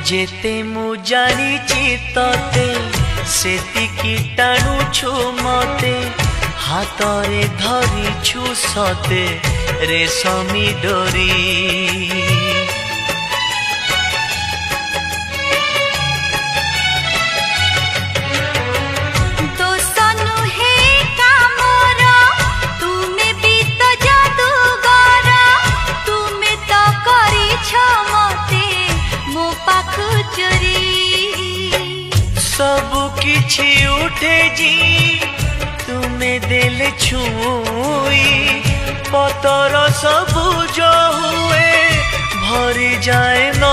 जेते मु जानिची तते सेतिकी टाणुछु मते हातरे धरिछु सते रेशमी डोरी। सबु किछि उठे जी तुम्हें देले छुई पतर सबु जो हुए भरी जाए न